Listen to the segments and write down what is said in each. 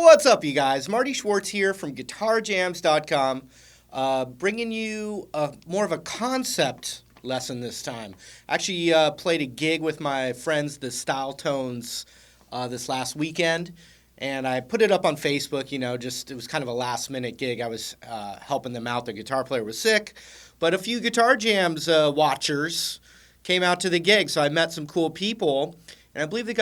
What's up, you guys? Marty Schwartz here from GuitarJams.com, bringing you more of a concept lesson this time. Actually, played a gig with my friends, the Style Tones, this last weekend, and I put it up on Facebook. It was kind of a last-minute gig. I was helping them out. Their guitar player was sick, but a few Guitar Jams watchers came out to the gig, so I met some cool people, and I believe the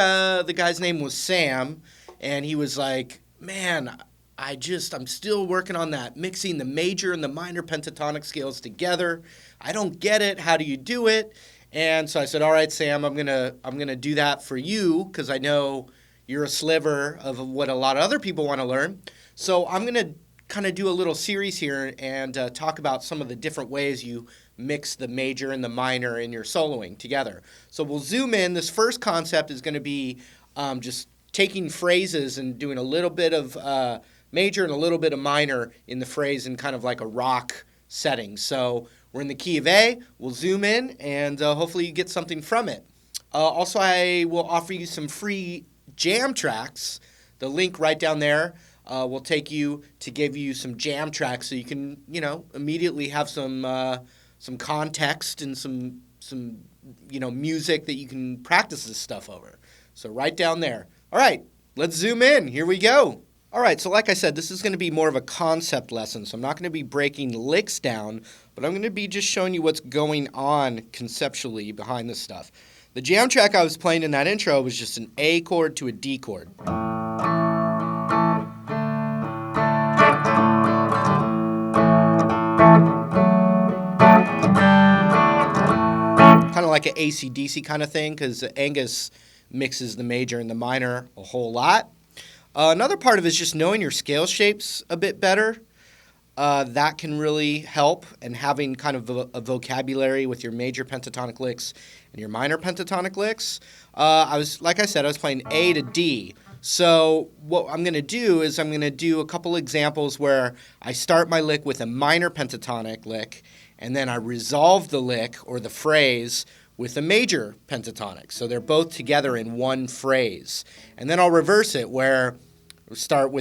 guy's name was Sam, and he was like, man, I'm still working on that, mixing the major and the minor pentatonic scales together. I don't get it. How do you do it? And so I said, all right, Sam, I'm gonna do that for you because I know you're a sliver of what a lot of other people want to learn. So I'm gonna kind of do a little series here and talk about some of the different ways you mix the major and the minor in your soloing together. So we'll zoom in. This first concept is going to be just taking phrases and doing a little bit of major and a little bit of minor in the phrase in kind of like a rock setting. So we're in the key of A. We'll zoom in, and hopefully you get something from it. Also, I will offer you some free jam tracks. The link right down there will take you to give you some jam tracks so you can, immediately have some context and some music that you can practice this stuff over. So right down there. All right, let's zoom in. Here we go. All right, so like I said, this is going to be more of a concept lesson, so I'm not going to be breaking licks down, but I'm going to be just showing you what's going on conceptually behind this stuff. The jam track I was playing in that intro was just an A chord to a D chord. Kind of like an AC/DC kind of thing, because Angus mixes the major and the minor a whole lot. Another part of it is just knowing your scale shapes a bit better. That can really help, and having kind of a vocabulary with your major pentatonic licks and your minor pentatonic licks. I was playing A to D. So what I'm going to do is I'm going to do a couple examples where I start my lick with a minor pentatonic lick, and then I resolve the lick or the phrase with a major pentatonic. So they're both together in one phrase. And then I'll reverse it where start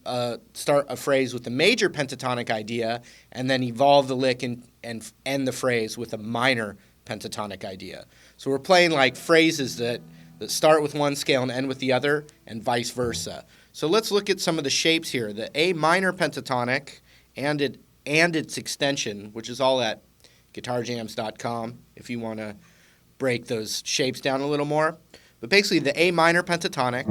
a phrase with a major pentatonic idea and then evolve the lick and end the phrase with a minor pentatonic idea. So we're playing like phrases that start with one scale and end with the other, and vice versa. So let's look at some of the shapes here. The A minor pentatonic and its extension, which is all at GuitarJams.com if you want to break those shapes down a little more. But basically the A minor pentatonic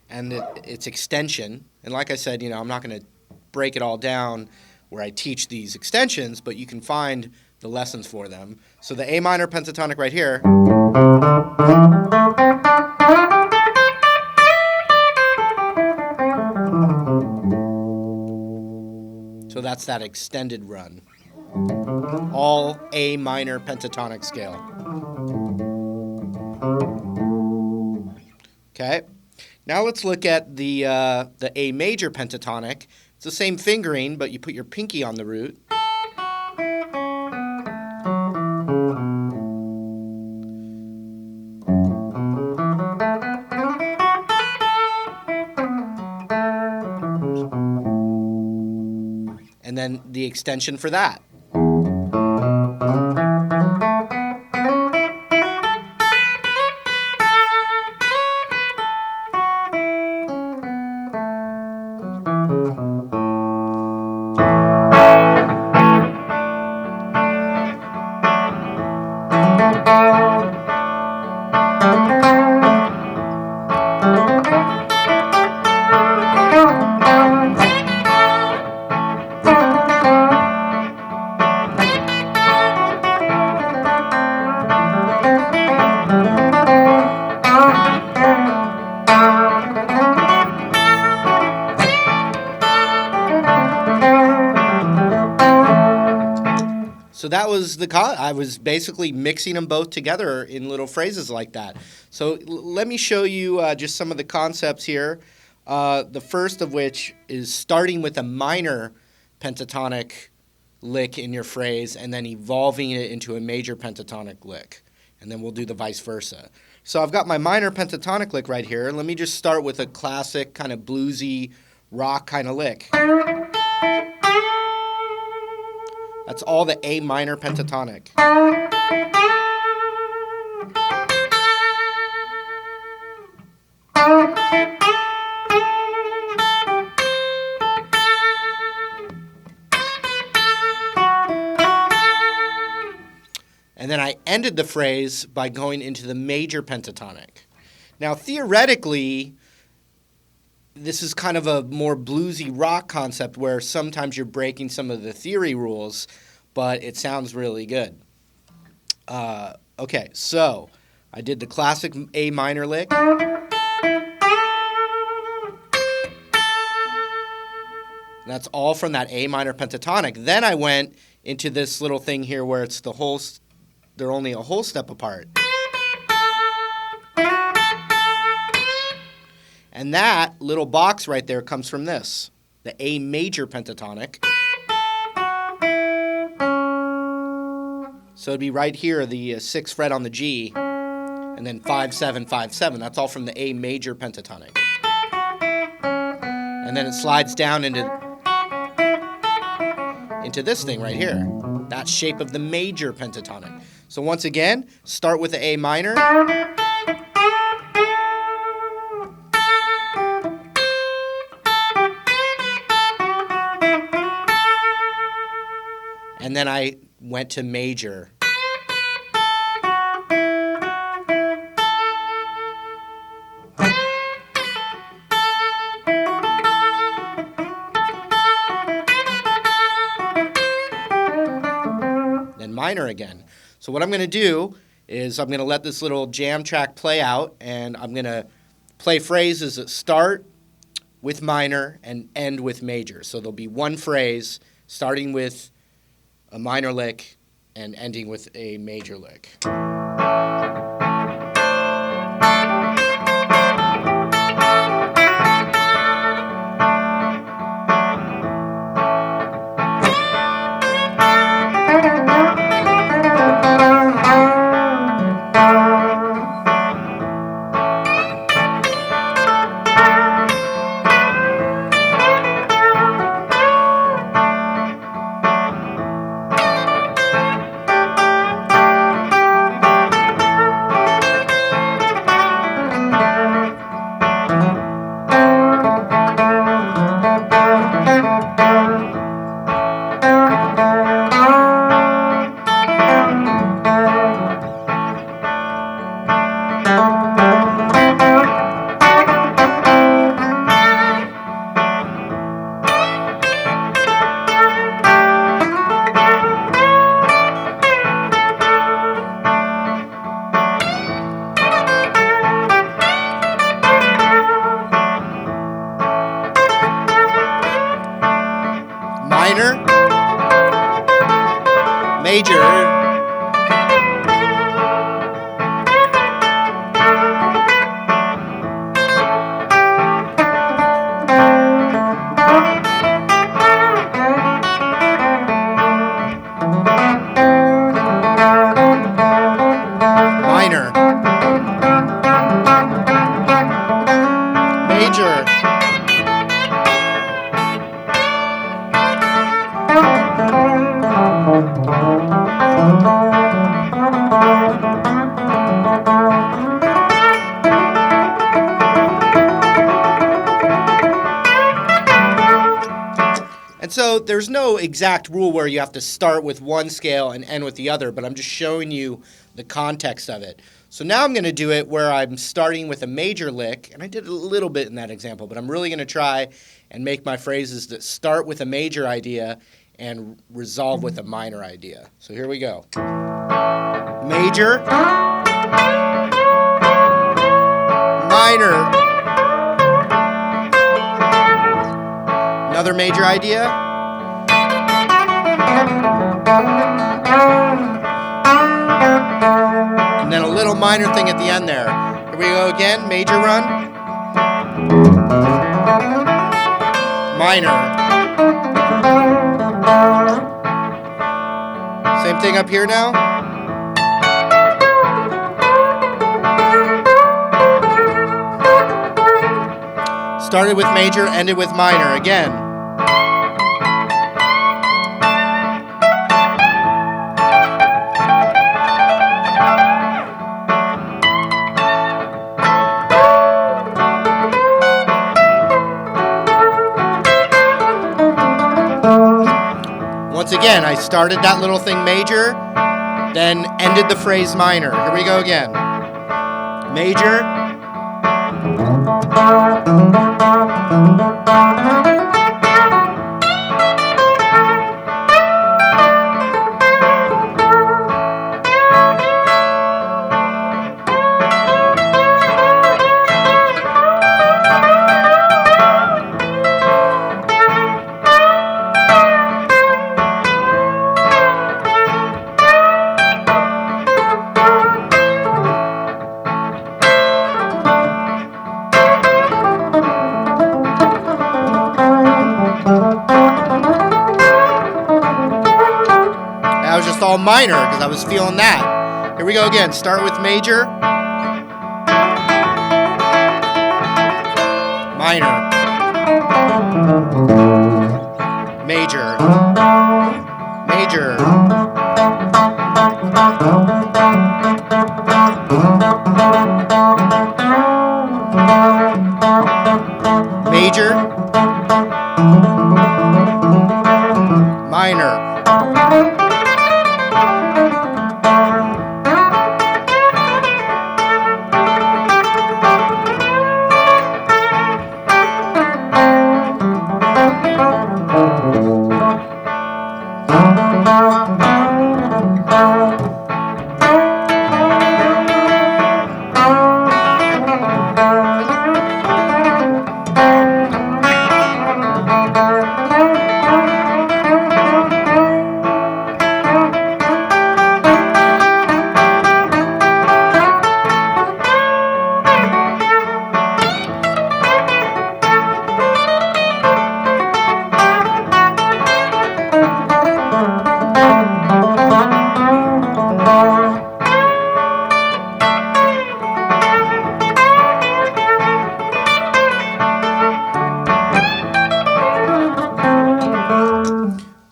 and its extension. And like I said, I'm not going to break it all down where I teach these extensions, but you can find the lessons for them. So the A minor pentatonic right here. So that's that extended run. all A minor pentatonic scale. Okay, now let's look at the A major pentatonic. It's the same fingering, but you put your pinky on the root. And then the extension for that. So that was I was basically mixing them both together in little phrases like that. So let me show you just some of the concepts here. The first of which is starting with a minor pentatonic lick in your phrase and then evolving it into a major pentatonic lick. And then we'll do the vice versa. So I've got my minor pentatonic lick right here. Let me just start with a classic kind of bluesy rock kind of lick. That's all the A minor pentatonic. And then I ended the phrase by going into the major pentatonic. Now, theoretically, this is kind of a more bluesy rock concept where sometimes you're breaking some of the theory rules, but it sounds really good. Okay, so I did the classic A minor lick. That's all from that A minor pentatonic. Then I went into this little thing here where it's they're only a whole step apart. And that little box right there comes from this, the A major pentatonic. So it'd be right here, the 6th fret on the G, and then 5, 7, 5, 7. That's all from the A major pentatonic. And then it slides down into this thing right here, that shape of the major pentatonic. So once again, start with the A minor. And then I went to major. Then minor again. So what I'm going to do is I'm going to let this little jam track play out, and I'm going to play phrases that start with minor and end with major. So there'll be one phrase starting with a minor lick and ending with a major lick. Minor, major, minor, major, and so there's no exact rule where you have to start with one scale and end with the other, but I'm just showing you the context of it. So now I'm going to do it where I'm starting with a major lick, and I did a little bit in that example, but I'm really going to try and make my phrases that start with a major idea and resolve with a minor idea. So here we go. Major, minor, another major idea, and then a little minor thing at the end there. Here we go again, major run, minor. Same thing up here now. Started with major, ended with minor again. Once again, I started that little thing major, then ended the phrase minor. Here we go again. Major, that was just all minor because I was feeling that. Here we go again. Start with major, minor, major, major, major, minor.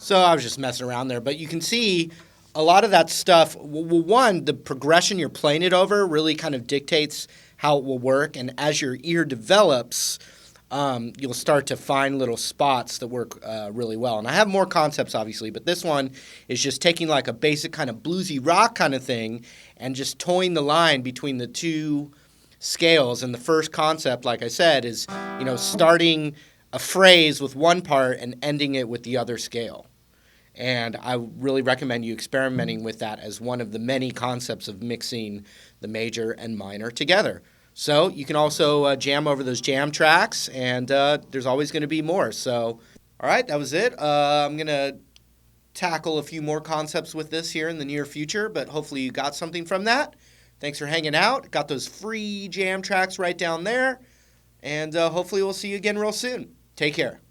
So I was just messing around there, but you can see a lot of that stuff. Well, one, the progression you're playing it over really kind of dictates how it will work, and as your ear develops, you'll start to find little spots that work really well. And I have more concepts, obviously, but this one is just taking like a basic kind of bluesy rock kind of thing and just toeing the line between the two scales. And the first concept, like I said, is starting a phrase with one part and ending it with the other scale. And I really recommend you experimenting with that as one of the many concepts of mixing the major and minor together. So you can also jam over those jam tracks, and there's always going to be more. So, all right, that was it. I'm going to tackle a few more concepts with this here in the near future, but hopefully you got something from that. Thanks for hanging out. Got those free jam tracks right down there. And hopefully we'll see you again real soon. Take care.